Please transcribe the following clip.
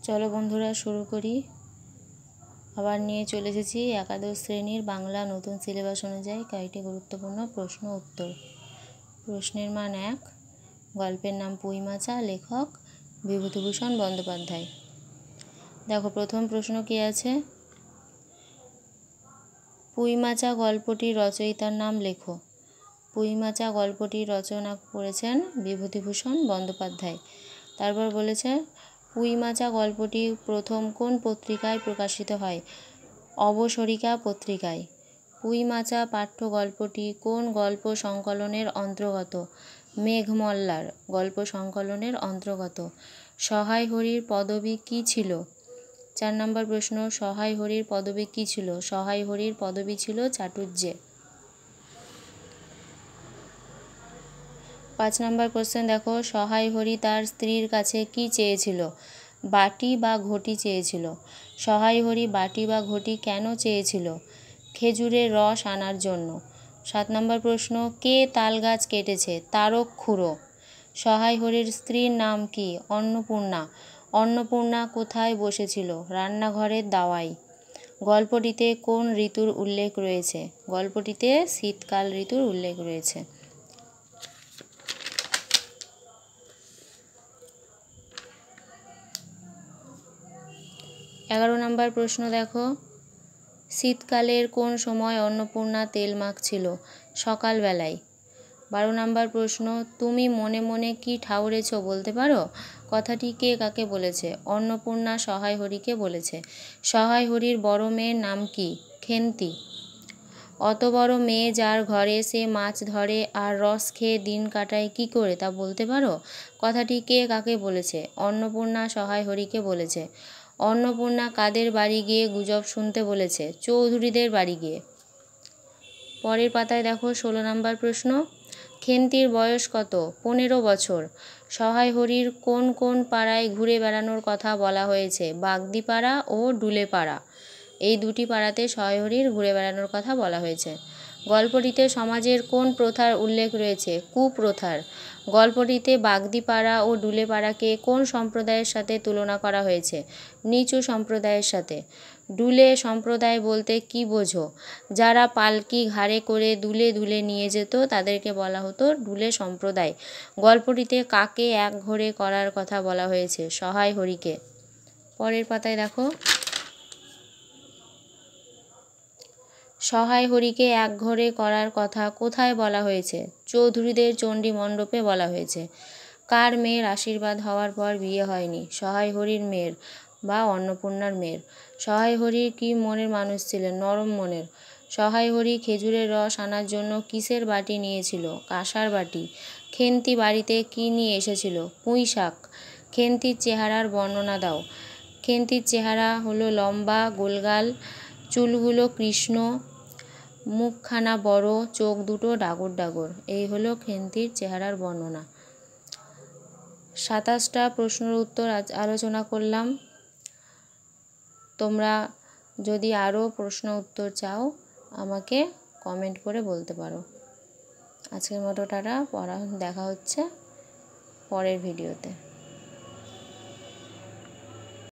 চলো বন্ধুরা শুরু করি। আবার নিয়ে চলে এসেছি একাদশ শ্রেণীর বাংলা নতুন সিলেবাস অনুযায়ী কয়েকটি গুরুত্বপূর্ণ প্রশ্ন উত্তর। প্রশ্নের মান 1। গল্পের নাম পুঁইমাচা, লেখক বিভূতিভূষণ বন্দ্যোপাধ্যায়। দেখো প্রথম প্রশ্ন কি আছে, পুঁইমাচা গল্পটির রচয়িতার নাম লেখো। পুঁইমাচা গল্পটি রচনা করেছেন বিভূতিভূষণ বন্দ্যোপাধ্যায়। তারপর বলেছে পুঁইমাচা গল্পটি প্রথম কোন পত্রিকায় প্রকাশিত হয়? অবসরিকা পত্রিকায়। পুঁইমাচা পাঠ্য গল্পটি কোন গল্প সংকলনের অন্তর্গত? মেঘমল্লার গল্প সংকলনের অন্তর্গত। সহায় হরির পদবী কী ছিল? 4 নম্বর প্রশ্ন, সহায় হরির পদবী কী ছিল? সহায় হরির পদবী ছিল চাটুজ্জে। 5 নম্বর কোশ্চেন দেখো, সহায় হরি তার স্ত্রীর কাছে কি চেয়েছিল? বাটি বা ঘটি চেয়েছিল। সহায় হরি বাটি বা ঘটি কেন চেয়েছিল? খেজুরের রস আনার জন্য। 7 নম্বর প্রশ্ন, কে তাল গাছ কেটেছে? তারক খুড়ো। সহায় হরির স্ত্রীর নাম কি? অন্নপূর্ণা। অন্নপূর্ণা কোথায় বসেছিল? রান্নাঘরের দাওয়ায়। গল্পটিতে কোন ঋতুর উল্লেখ রয়েছে? গল্পটিতে শীতকাল ঋতুর উল্লেখ রয়েছে। 11 নম্বর প্রশ্ন দেখো, শীতকালের কোন সময় অন্নপূর্ণা তেল মাখছিল? সকালবেলায়। 12 নম্বর প্রশ্ন, তুমি মনে মনে কি ঠাউরেছ বলতে পারো? কথাটি কে কাকে বলেছে? অন্নপূর্ণা সহায় হরিকে বলেছে। সহায় হরির বড় মেয়ের নাম কি? খেন্তি। অত বড় মেয়ে যার ঘরে, সে মাছ ধরে আর রস খেয়ে দিন কাটায় কি করে তা বলতে পারো? কথাটি কে কাকে বলেছে? অন্নপূর্ণা সহায় হরিকে বলেছে। অন্নপূর্ণা কাদের বাড়ি গিয়ে গুজব শুনতে বলেছে? চৌধুরীদের বাড়ি গিয়ে। পরের পাতায় দেখো 16 নম্বর প্রশ্ন, খেন্তির বয়স কত? 15 বছর। সহায় হরির কোন কোন পাড়ায় ঘুরে বেড়ানোর কথা বলা হয়েছে? বাগদিপাড়া ও ডুলেপাড়া। এই দুটি পাড়াতে সহায় হরির ঘুরে বেড়ানোর কথা বলা হয়েছে। গল্পটিতে সমাজের কোন প্রথার উল্লেখ রয়েছে? কুপ্রথার। গল্পটিতে বাগদিপাড়া ও ডুলেপাড়াকে কোন সম্প্রদায়ের সাথে তুলনা করা হয়েছে? নিচু সম্প্রদায়ের সাথে। ডুলে সম্প্রদায় বলতে কি বোঝো? যারা পালকি ঘাড়ে করে দুলে দুলে নিয়ে যেত তাদেরকে বলা হতো ডুলে সম্প্রদায়। গল্পটিতে কাকে একঘরে করার কথা বলা হয়েছে? সহায় হরিকে। পরের পাতায় দেখো, সহায় হরিকে একঘরে করার কথা কোথায় বলা হয়েছে? চৌধুরীদের চণ্ডী মণ্ডপে বলা হয়েছে। কার মেয়ের আশীর্বাদ হওয়ার পর বিয়ে হয়নি? সহায় হরির মেয়ের বা অন্নপূর্ণার মেয়ের। সহায় হরির কি মনের মানুষ ছিলেন? নরম মনের। সহায় হরি খেজুরের রস আনার জন্য কিসের বাটি নিয়েছিল? কাঁসার বাটি। খেন্তি বাড়িতে কি নিয়ে এসেছিল? পুঁই শাক। খেন্তির চেহারার বর্ণনা দাও। খেন্তির চেহারা হলো লম্বা, গোলগাল, চুলগুলো কৃষ্ণ, মুখখানা বড়, চোখ দুটো ডাগর ডাগর। এই হলো খেন্তির চেহারার বর্ণনা। 27টা প্রশ্নের উত্তর আলোচনা করলাম। তোমরা যদি আরও প্রশ্ন উত্তর চাও আমাকে কমেন্ট করে বলতে পারো। আজকের মতো টাটা, দেখা হচ্ছে পরের ভিডিওতে।